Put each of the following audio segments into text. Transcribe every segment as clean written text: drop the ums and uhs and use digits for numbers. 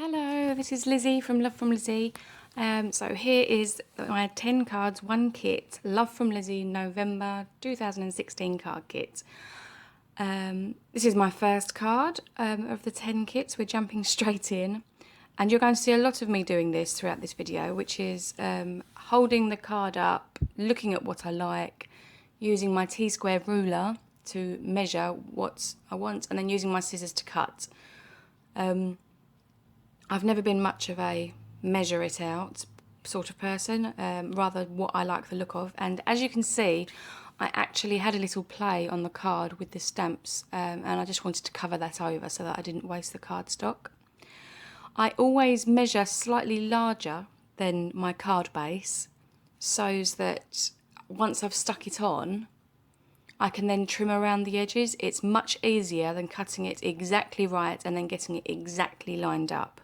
Hello, this is Lizzie from Love from Lizzie. So here is my 10 cards, one kit, Love from Lizzie November 2016 card kit. This is my first card of the 10 kits. We're jumping straight in. And you're going to see a lot of me doing this throughout this video, which is holding the card up, looking at what I like, using my T-square ruler to measure what I want, and then using my scissors to cut. I've never been much of a measure it out sort of person, rather what I like the look of. And as you can see, I actually had a little play on the card with the stamps, and I just wanted to cover that over so that I didn't waste the cardstock. I always measure slightly larger than my card base so that once I've stuck it on, I can then trim around the edges. It's much easier than cutting it exactly right and then getting it exactly lined up.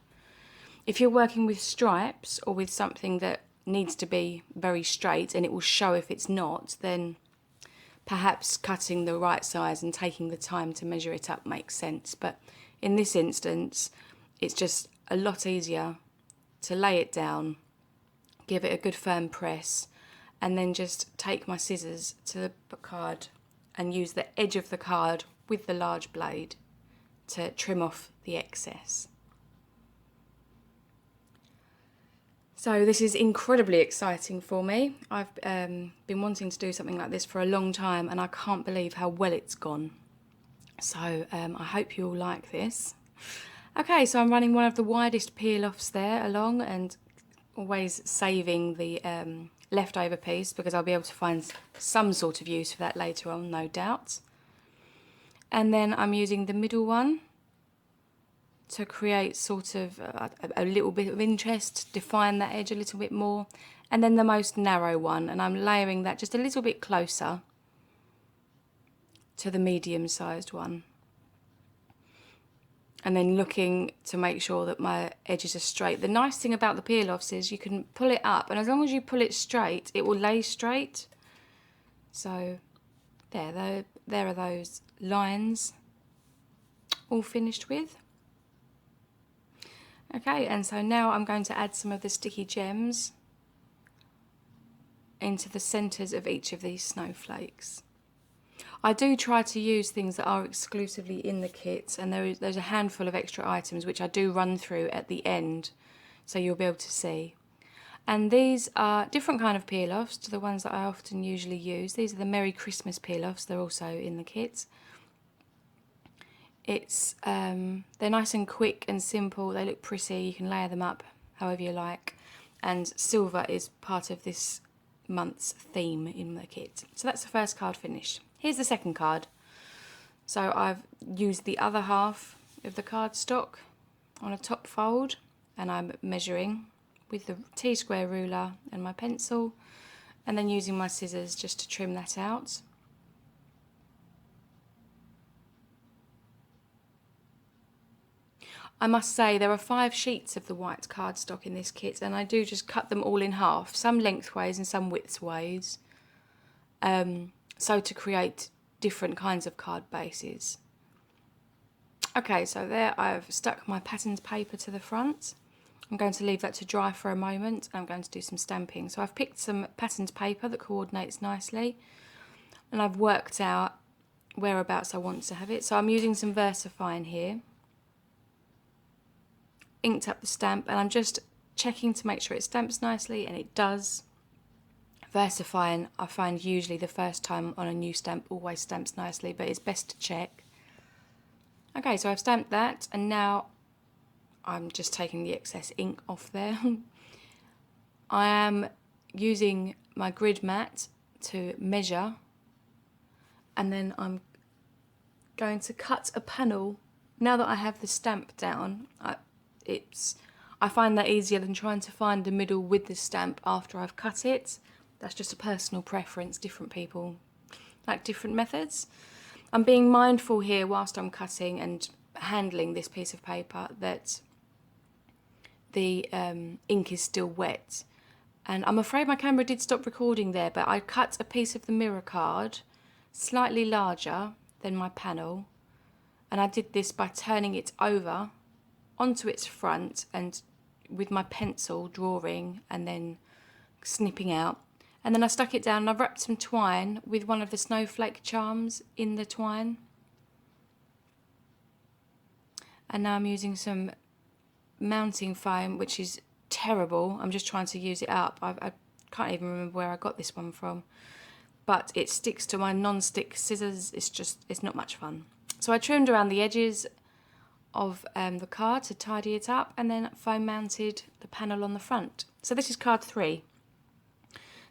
If you're working with stripes or with something that needs to be very straight and it will show if it's not, then perhaps cutting the right size and taking the time to measure it up makes sense. But in this instance, it's just a lot easier to lay it down, give it a good firm press, and then just take my scissors to the card and use the edge of the card with the large blade to trim off the excess. So this is incredibly exciting for me. I've been wanting to do something like this for a long time, and I can't believe how well it's gone. So I hope you all like this. Okay, so I'm running one of the widest peel-offs there along, and always saving the leftover piece because I'll be able to find some sort of use for that later on, no doubt. And then I'm using the middle one to create sort of a little bit of interest, define that edge a little bit more, and then the most narrow one, and I'm layering that just a little bit closer to the medium-sized one. And then looking to make sure that my edges are straight. The nice thing about the peel-offs is you can pull it up, and as long as you pull it straight, it will lay straight. So there are those lines all finished with. Okay, and so now I'm going to add some of the sticky gems into the centres of each of these snowflakes. I do try to use things that are exclusively in the kit, and there's a handful of extra items which I do run through at the end, so you'll be able to see. And these are different kind of peel-offs to the ones that I often usually use. These are the Merry Christmas peel-offs, they're also in the kit. They're nice and quick and simple, they look pretty, you can layer them up however you like, and silver is part of this month's theme in the kit. So that's the first card finished. Here's the second card. So I've used the other half of the cardstock on a top fold, and I'm measuring with the T-square ruler and my pencil, and then using my scissors just to trim that out. I must say there are 5 sheets of the white cardstock in this kit, and I do just cut them all in half, some lengthways and some widthways, so to create different kinds of card bases. Okay, so there I've stuck my patterned paper to the front. I'm going to leave that to dry for a moment. I'm going to do some stamping. So I've picked some patterned paper that coordinates nicely, and I've worked out whereabouts I want to have it. So I'm using some VersaFine here. Inked up the stamp, and I'm just checking to make sure it stamps nicely, and it does. VersaFine, I find usually the first time on a new stamp always stamps nicely, but it's best to check. Okay, so I've stamped that, and now I'm just taking the excess ink off there. I am using my grid mat to measure, and then I'm going to cut a panel. Now that I have the stamp down, I find that easier than trying to find the middle with the stamp after I've cut it. That's just a personal preference. Different people like different methods. I'm being mindful here whilst I'm cutting and handling this piece of paper that the ink is still wet. And I'm afraid my camera did stop recording there, but I cut a piece of the mirror card slightly larger than my panel, and I did this by turning it over onto its front and with my pencil drawing and then snipping out. And then I stuck it down and I've wrapped some twine with one of the snowflake charms in the twine. And now I'm using some mounting foam, which is terrible. I'm just trying to use it up. I can't even remember where I got this one from. But it sticks to my non-stick scissors. It's not much fun. So I trimmed around the edges of the card to tidy it up, and then foam mounted the panel on the front. So this is card 3.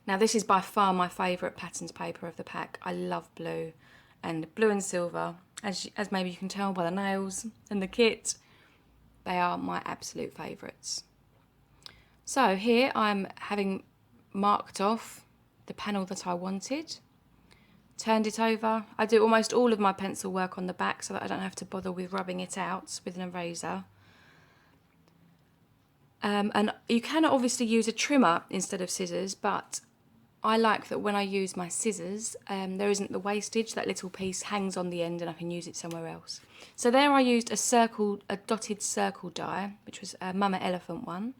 Now this is by far my favourite patterns paper of the pack. I love blue and silver. As maybe you can tell by the nails and the kit, they are my absolute favourites. So here I'm having marked off the panel that I wanted, turned it over. I do almost all of my pencil work on the back so that I don't have to bother with rubbing it out with an eraser. And you can obviously use a trimmer instead of scissors, but I like that when I use my scissors, there isn't the wastage. That little piece hangs on the end and I can use it somewhere else. So there I used a dotted circle die, which was a Mama Elephant one,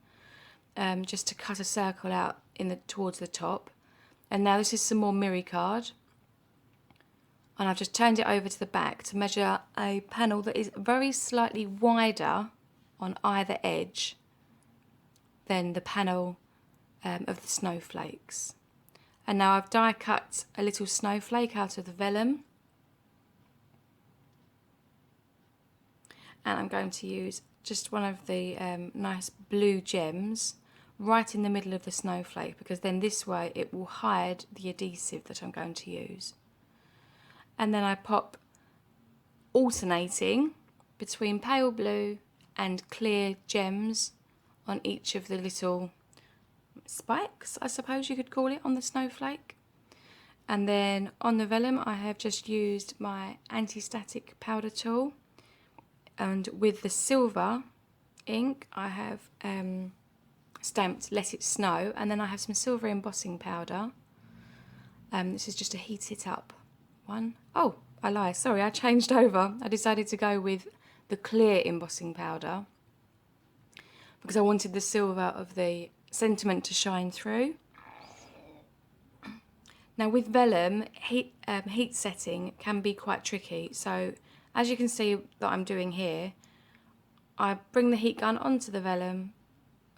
just to cut a circle out towards the top. And now this is some more mirror card. And I've just turned it over to the back to measure a panel that is very slightly wider on either edge than the panel of the snowflakes. And now I've die cut a little snowflake out of the vellum. And I'm going to use just one of the nice blue gems right in the middle of the snowflake, because then this way it will hide the adhesive that I'm going to use. And then I pop alternating between pale blue and clear gems on each of the little spikes, I suppose you could call it, on the snowflake. And then on the vellum I have just used my anti-static powder tool, and with the silver ink I have stamped Let It Snow, and then I have some silver embossing powder. This is just a heat it up one. Oh, I lie, sorry, I changed over. I decided to go with the clear embossing powder because I wanted the silver of the sentiment to shine through. Now with vellum, heat setting can be quite tricky. So as you can see that I'm doing here, I bring the heat gun onto the vellum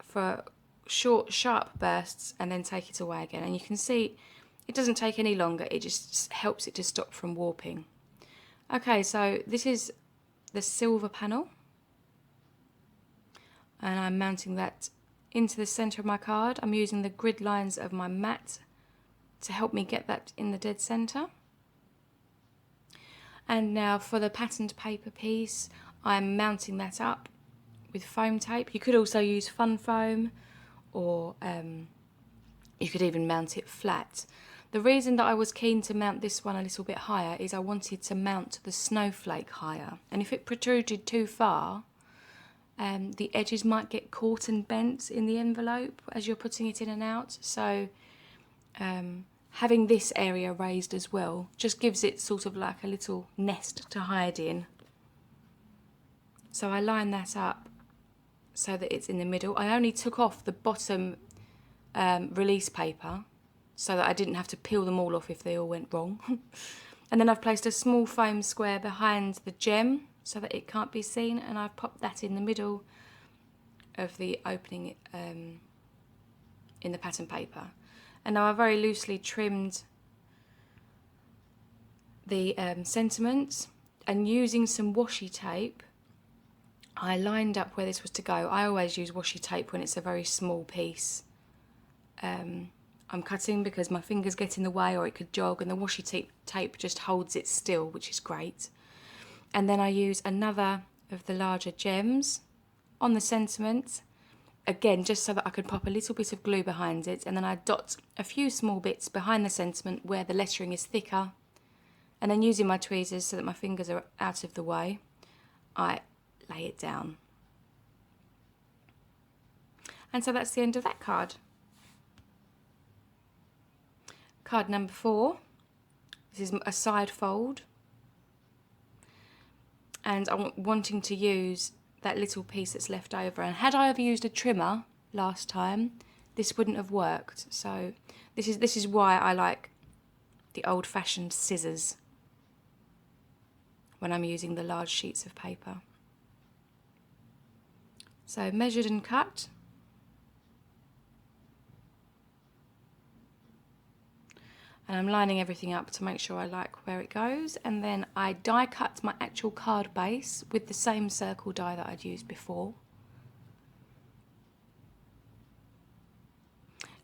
for short, sharp bursts and then take it away again. And you can see it doesn't take any longer, it just helps it to stop from warping. Okay, so this is the silver panel. And I'm mounting that into the centre of my card. I'm using the grid lines of my mat to help me get that in the dead centre. And now for the patterned paper piece, I'm mounting that up with foam tape. You could also use fun foam, or you could even mount it flat. The reason that I was keen to mount this one a little bit higher is I wanted to mount the snowflake higher, and if it protruded too far, the edges might get caught and bent in the envelope as you're putting it in and out. So having this area raised as well just gives it sort of like a little nest to hide in. So I line that up so that it's in the middle. I only took off the bottom release paper so that I didn't have to peel them all off if they all went wrong. And then I've placed a small foam square behind the gem so that it can't be seen, and I've popped that in the middle of the opening in the pattern paper. And now I've very loosely trimmed the sentiment, and using some washi tape I lined up where this was to go. I always use washi tape when it's a very small piece I'm cutting, because my fingers get in the way or it could jog, and the washi tape just holds it still, which is great. And then I use another of the larger gems on the sentiment, again just so that I could pop a little bit of glue behind it, and then I dot a few small bits behind the sentiment where the lettering is thicker, and then using my tweezers so that my fingers are out of the way, I lay it down. And so that's the end of that card. Card number 4, this is a side fold, and I'm wanting to use that little piece that's left over. And had I ever used a trimmer last time, this wouldn't have worked. So this is why I like the old-fashioned scissors when I'm using the large sheets of paper. So measured and cut. And I'm lining everything up to make sure I like where it goes. And then I die cut my actual card base with the same circle die that I'd used before.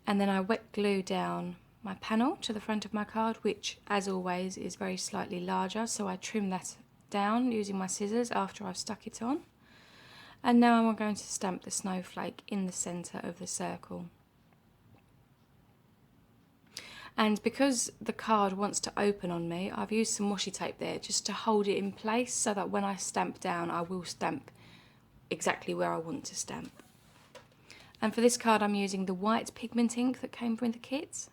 And then I wet glue down my panel to the front of my card, which as always is very slightly larger. So I trim that down using my scissors after I've stuck it on. And now I'm going to stamp the snowflake in the centre of the circle. And because the card wants to open on me, I've used some washi tape there just to hold it in place so that when I stamp down, I will stamp exactly where I want to stamp. And for this card, I'm using the white pigment ink that came from the kit.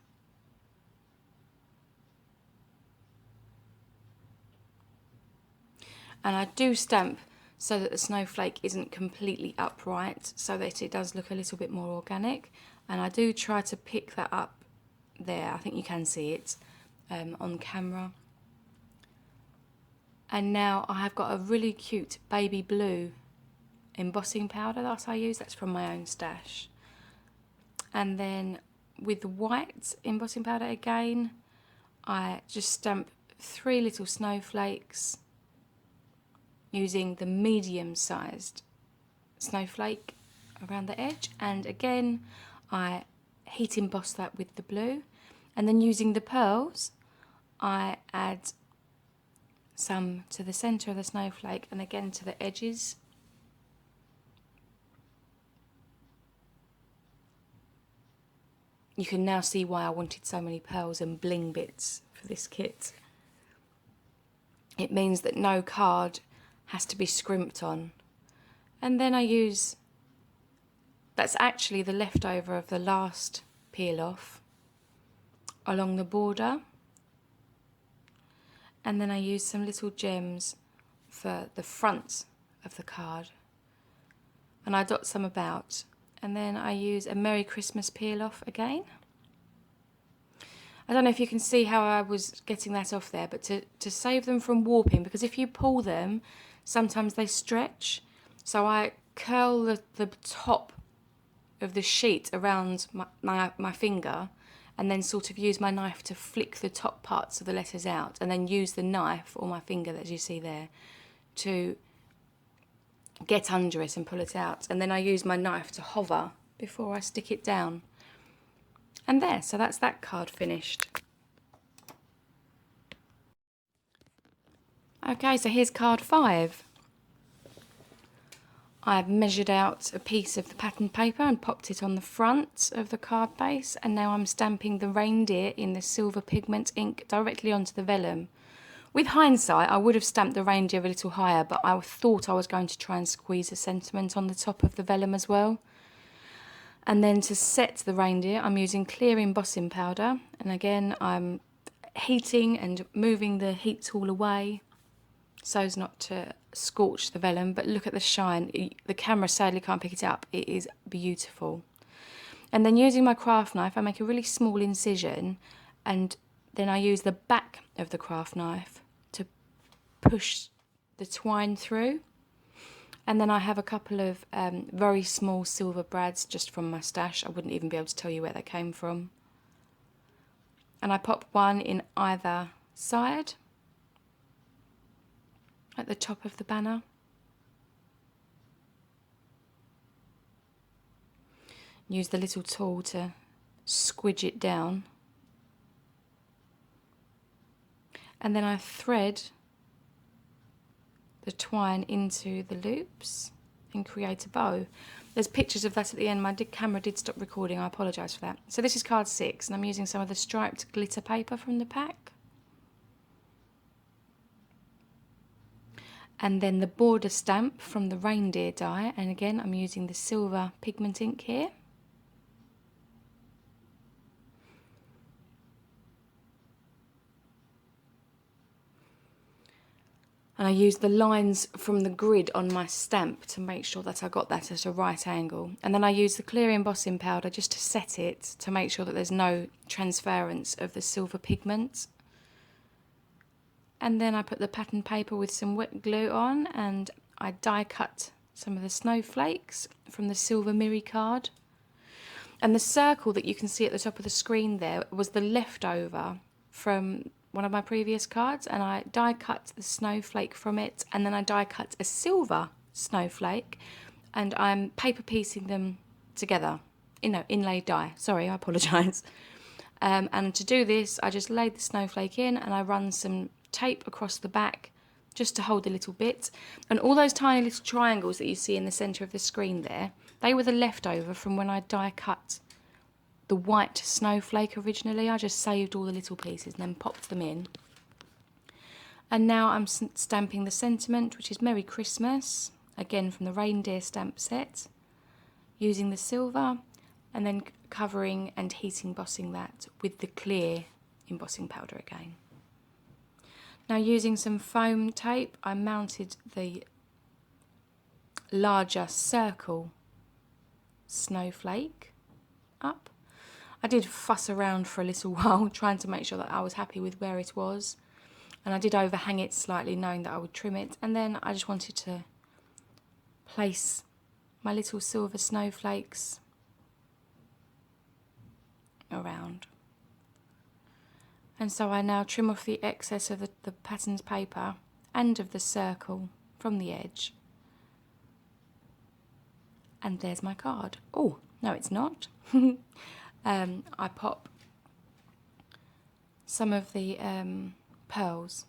And I do stamp so that the snowflake isn't completely upright, so that it does look a little bit more organic. And I do try to pick that up there. I think you can see it on camera. And now I have got a really cute baby blue embossing powder that I use. That's from my own stash. And then with white embossing powder again, I just stamp 3 little snowflakes using the medium-sized snowflake around the edge. And again, I heat emboss that with the blue. And then using the pearls, I add some to the centre of the snowflake and again to the edges. You can now see why I wanted so many pearls and bling bits for this kit. It means that no card has to be scrimped on. And then I use, that's actually the leftover of the last peel off, along the border. And then I use some little gems for the front of the card. And I dot some about. And then I use a Merry Christmas peel off again. I don't know if you can see how I was getting that off there, but to save them from warping, because if you pull them, sometimes they stretch. So I curl the top of the sheet around my finger, and then sort of use my knife to flick the top parts of the letters out, and then use the knife, or my finger as you see there, to get under it and pull it out. And then I use my knife to hover before I stick it down. And there, so that's that card finished. Okay, so here's card 5. I've measured out a piece of the patterned paper and popped it on the front of the card base, and now I'm stamping the reindeer in the silver pigment ink directly onto the vellum. With hindsight, I would have stamped the reindeer a little higher, but I thought I was going to try and squeeze a sentiment on the top of the vellum as well. And then to set the reindeer, I'm using clear embossing powder, and again I'm heating and moving the heat tool away so as not to scorch the vellum. But look at the shine. The camera sadly can't pick it up. It is beautiful. And then using my craft knife, I make a really small incision, and then I use the back of the craft knife to push the twine through. And then I have a couple of very small silver brads just from my stash. I wouldn't even be able to tell you where they came from. And I pop one in either side at the top of the banner. Use the little tool to squidge it down. And then I thread the twine into the loops and create a bow. There's pictures of that at the end. My camera did stop recording. I apologise for that. So this is card 6, and I'm using some of the striped glitter paper from the pack. And then the border stamp from the reindeer die, and again I'm using the silver pigment ink here. And I used the lines from the grid on my stamp to make sure that I got that at a right angle. And then I used the clear embossing powder just to set it, to make sure that there's no transference of the silver pigment. And then I put the pattern paper with some wet glue on, and I die cut some of the snowflakes from the silver mirror card. And the circle that you can see at the top of the screen there was the leftover from one of my previous cards, and I die cut the snowflake from it, and then I die cut a silver snowflake, and I'm paper piecing them together. Inlaid die. Sorry, I apologise. And to do this, I just laid the snowflake in, and I run some tape across the back just to hold the little bit. And all those tiny little triangles that you see in the centre of the screen there, they were the leftover from when I die cut the white snowflake originally. I just saved all the little pieces and then popped them in. And now I'm stamping the sentiment, which is Merry Christmas, again from the reindeer stamp set, using the silver, and then covering and heat embossing that with the clear embossing powder again. Now, using some foam tape, I mounted the larger circle snowflake up. I did fuss around for a little while trying to make sure that I was happy with where it was, and I did overhang it slightly knowing that I would trim it, and then I just wanted to place my little silver snowflakes around. And so I now trim off the excess of the patterned paper and of the circle from the edge. And there's my card. Oh, no it's not. I pop some of the pearls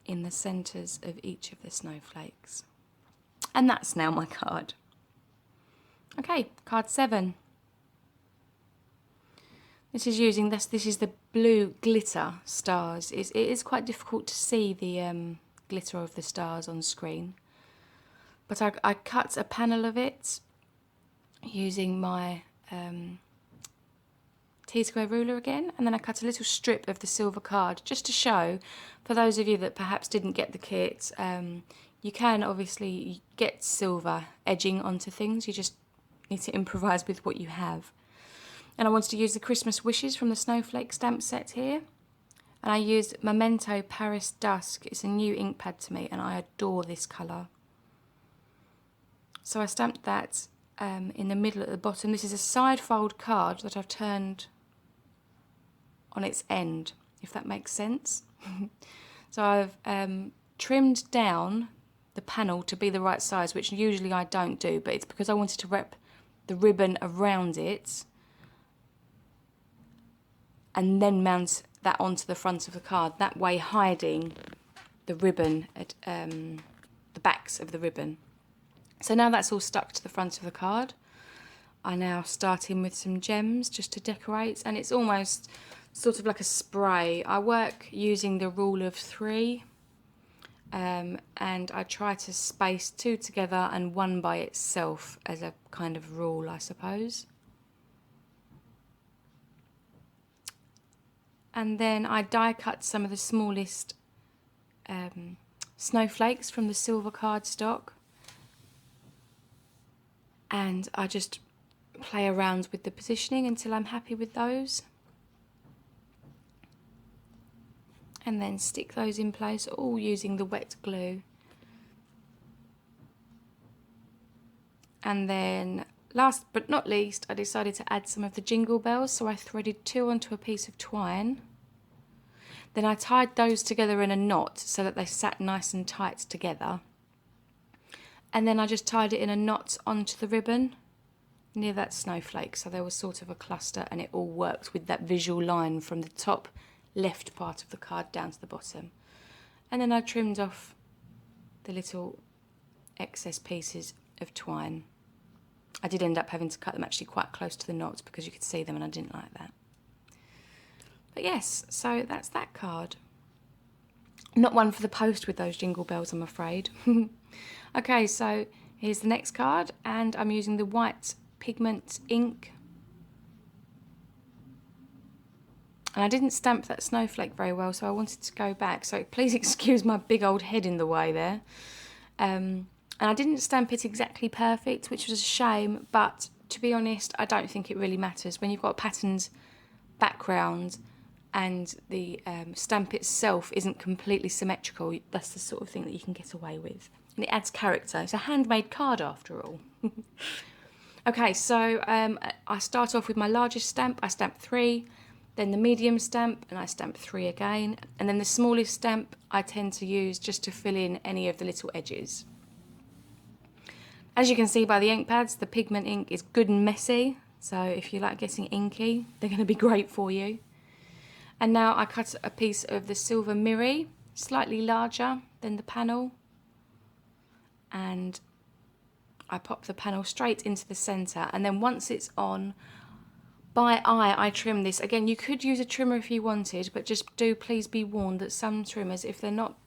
in the centres of each of the snowflakes. And that's now my card. Okay, card 7. This is using this is the blue glitter stars. It is quite difficult to see the glitter of the stars on screen. But I cut a panel of it using my T-square ruler again, and then I cut a little strip of the silver card just to show, for those of you that perhaps didn't get the kit, you can obviously get silver edging onto things. You just need to improvise with what you have. And I wanted to use the Christmas wishes from the snowflake stamp set here. And I used Memento Paris Dusk. It's a new ink pad to me and I adore this colour. So I stamped that in the middle at the bottom. This is a side fold card that I've turned on its end, if that makes sense. So I've trimmed down the panel to be the right size, which usually I don't do, but it's because I wanted to wrap the ribbon around it and then mount that onto the front of the card, that way hiding the ribbon at the backs of the ribbon. So now that's all stuck to the front of the card, I now start in with some gems just to decorate, and it's almost sort of like a spray. I work using the rule of 3, and I try to space 2 together and 1 by itself as a kind of rule, I suppose. And then I die cut some of the smallest snowflakes from the silver cardstock, and I just play around with the positioning until I'm happy with those, and then stick those in place, all using the wet glue. And then last but not least, I decided to add some of the jingle bells, so I threaded 2 onto a piece of twine. Then I tied those together in a knot so that they sat nice and tight together. And then I just tied it in a knot onto the ribbon near that snowflake, so there was sort of a cluster, and it all worked with that visual line from the top left part of the card down to the bottom. And then I trimmed off the little excess pieces of twine. I did end up having to cut them actually quite close to the knots because you could see them, and I didn't like that. But yes, so that's that card. Not one for the post with those jingle bells, I'm afraid. Okay, so here's the next card, and I'm using the white pigment ink. And I didn't stamp that snowflake very well, so I wanted to go back. So please excuse my big old head in the way there. And I didn't stamp it exactly perfect, which was a shame. But to be honest, I don't think it really matters. When you've got a patterned background and the stamp itself isn't completely symmetrical, that's the sort of thing that you can get away with. And it adds character. It's a handmade card after all. Okay, so I start off with my largest stamp. I stamp 3, then the medium stamp, and I stamp 3 again. And then the smallest stamp I tend to use just to fill in any of the little edges. As you can see by the ink pads, the pigment ink is good and messy. So if you like getting inky, they're going to be great for you. And now I cut a piece of the silver mirror, slightly larger than the panel. And I pop the panel straight into the centre, and then once it's on, by eye I trim this. Again, you could use a trimmer if you wanted, but just do please be warned that some trimmers, if they're not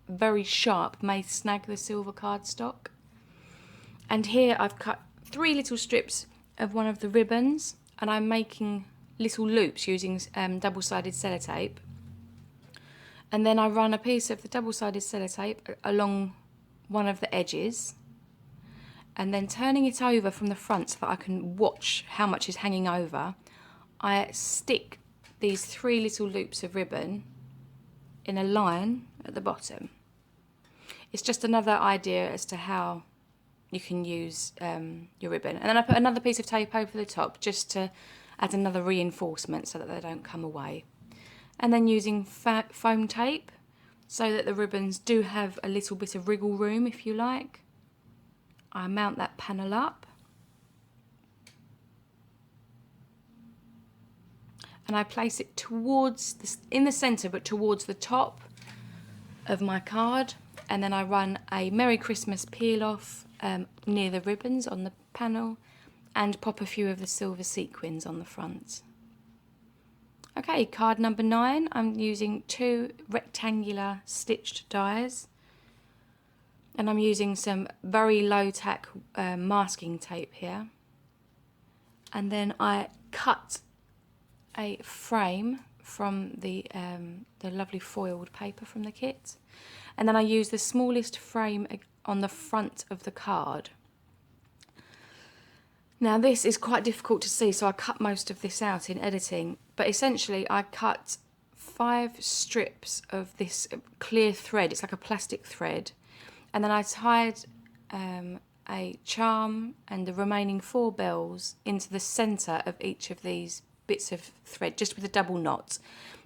very sharp, may snag the silver cardstock. And here I've cut 3 little strips of one of the ribbons, and I'm making little loops using double-sided sellotape. And then I run a piece of the double-sided sellotape along one of the edges, and then turning it over from the front so that I can watch how much is hanging over, I stick these 3 little loops of ribbon in a line at the bottom. It's just another idea as to how you can use your ribbon. And then I put another piece of tape over the top just to add another reinforcement so that they don't come away. And then using foam tape so that the ribbons do have a little bit of wriggle room if you like, I mount that panel up, and I place it towards in the centre, but towards the top of my card. And then I run a Merry Christmas peel off near the ribbons on the panel, and pop a few of the silver sequins on the front. Okay, card number 9. I'm using 2 rectangular stitched dies. And I'm using some very low tack masking tape here. And then I cut a frame from the lovely foiled paper from the kit. And then I use the smallest frame on the front of the card. Now this is quite difficult to see, so I cut most of this out in editing. But essentially I cut 5 strips of this clear thread. It's like a plastic thread. And then I tied a charm and the remaining 4 bells into the centre of each of these bits of thread, just with a double knot.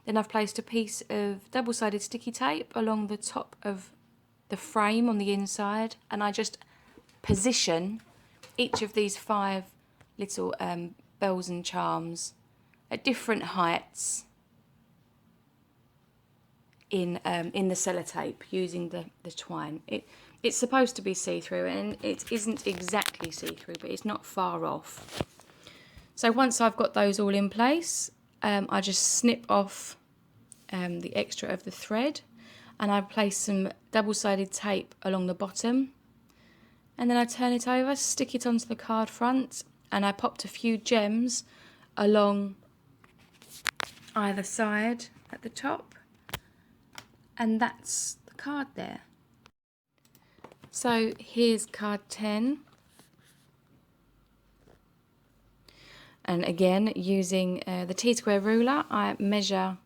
Then I've placed a piece of double-sided sticky tape along the top of the frame on the inside, and I just position each of these 5 little bells and charms at different heights in the sellotape using the twine. It's supposed to be see-through, and it isn't exactly see-through, but it's not far off. So once I've got those all in place, I just snip off the extra of the thread, and I place some double-sided tape along the bottom, and then I turn it over, stick it onto the card front, and I popped a few gems along either side at the top. And that's the card there. So here's card 10. And again, using the T-square ruler, I measure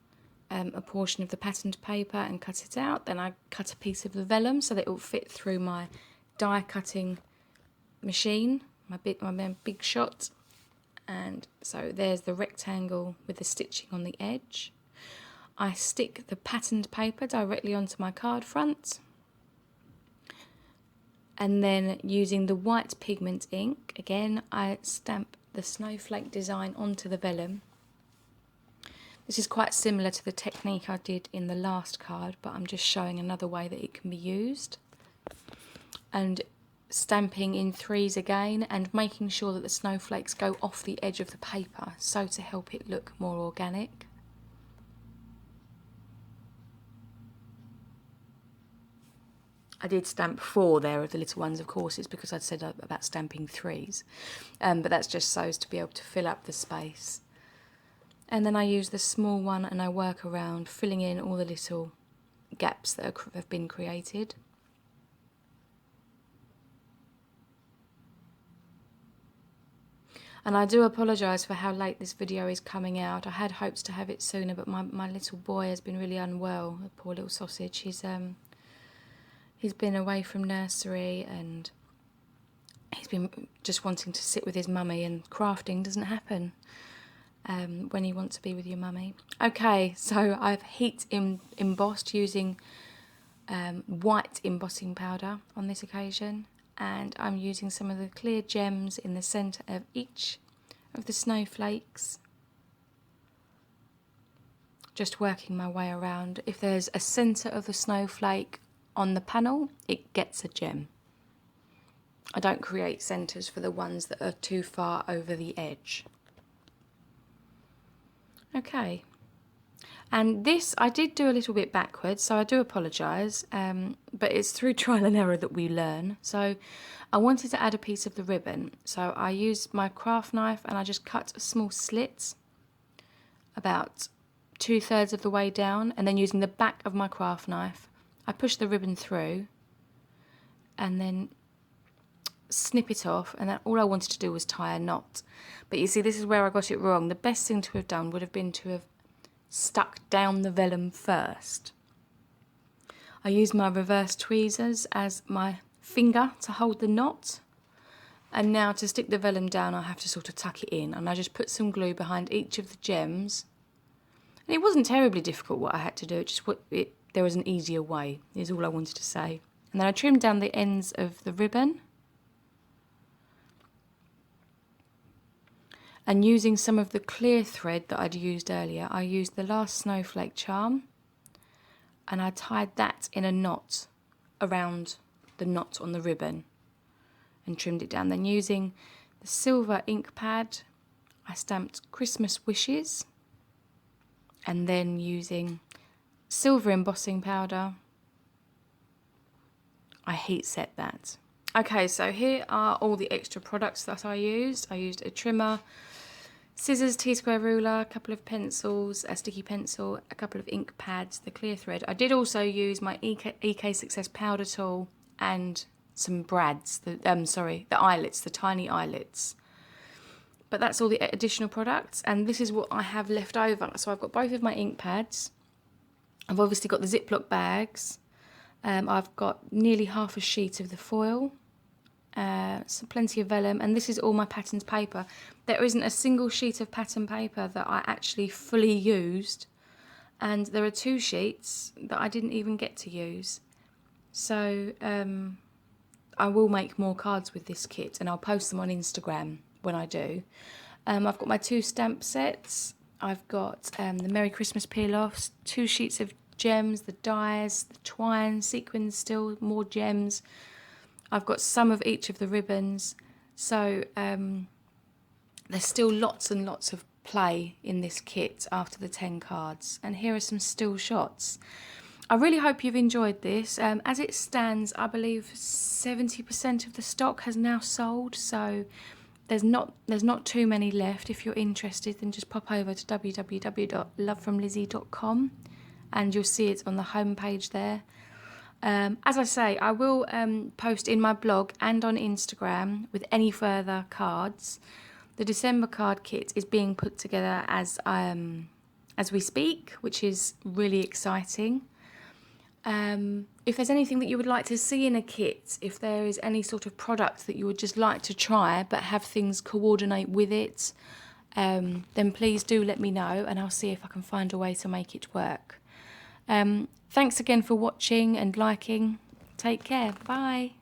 a portion of the patterned paper and cut it out. Then I cut a piece of the vellum so that it will fit through my die cutting machine, my big shot. And so there's the rectangle with the stitching on the edge. I stick the patterned paper directly onto my card front, and then using the white pigment ink, again I stamp the snowflake design onto the vellum. This is quite similar to the technique I did in the last card, but I'm just showing another way that it can be used. And stamping in 3s again, and making sure that the snowflakes go off the edge of the paper, so to help it look more organic. I did stamp 4 there of the little ones, of course. It's because I'd said about stamping 3s. But that's just so as to be able to fill up the space. And then I use the small one and I work around filling in all the little gaps that have been created. And I do apologise for how late this video is coming out. I had hopes to have it sooner, but my little boy has been really unwell. The poor little sausage. He's been away from nursery and he's been just wanting to sit with his mummy, and crafting doesn't happen when you want to be with your mummy. Okay, so I've heat embossed using white embossing powder on this occasion. And I'm using some of the clear gems in the centre of each of the snowflakes. Just working my way around. If there's a centre of the snowflake on the panel, it gets a gem. I don't create centres for the ones that are too far over the edge. Okay. And this, I did do a little bit backwards, so I do apologise, but it's through trial and error that we learn. So I wanted to add a piece of the ribbon, so I used my craft knife and I just cut a small slit about 2/3 of the way down, and then using the back of my craft knife, I push the ribbon through and then snip it off, and then all I wanted to do was tie a knot. But you see, this is where I got it wrong. The best thing to have done would have been to have stuck down the vellum first. I use my reverse tweezers as my finger to hold the knot, and now to stick the vellum down I have to sort of tuck it in, and I just put some glue behind each of the gems. And it wasn't terribly difficult what I had to do, there was an easier way is all I wanted to say. And then I trimmed down the ends of the ribbon. And using some of the clear thread that I'd used earlier, I used the last snowflake charm and I tied that in a knot around the knot on the ribbon and trimmed it down. Then using the silver ink pad, I stamped Christmas wishes, and then using silver embossing powder, I heat set that. Okay, so here are all the extra products that I used. I used a trimmer, scissors, T-square ruler, a couple of pencils, a sticky pencil, a couple of ink pads, the clear thread. I did also use my EK Success powder tool and some brads, the eyelets, the tiny eyelets. But that's all the additional products, and this is what I have left over. So I've got both of my ink pads. I've obviously got the Ziploc bags. I've got nearly half a sheet of the foil. So plenty of vellum, and this is all my patterns paper. There isn't a single sheet of pattern paper that I actually fully used, and there are 2 sheets that I didn't even get to use. So I will make more cards with this kit, and I'll post them on Instagram when I do. I've got my 2 stamp sets. I've got the Merry Christmas peel-offs, 2 sheets of gems, the dies, the twine, sequins still, more gems. I've got some of each of the ribbons, so there's still lots and lots of play in this kit after the 10 cards. And here are some still shots. I really hope you've enjoyed this. As it stands, I believe 70% of the stock has now sold, so there's not too many left. If you're interested, then just pop over to www.lovefromlizi.com and you'll see it on the homepage there. As I say, I will post in my blog and on Instagram with any further cards. The December card kit is being put together as we speak, which is really exciting. If there's anything that you would like to see in a kit, if there is any sort of product that you would just like to try but have things coordinate with it, then please do let me know and I'll see if I can find a way to make it work. Thanks again for watching and liking. Take care. Bye.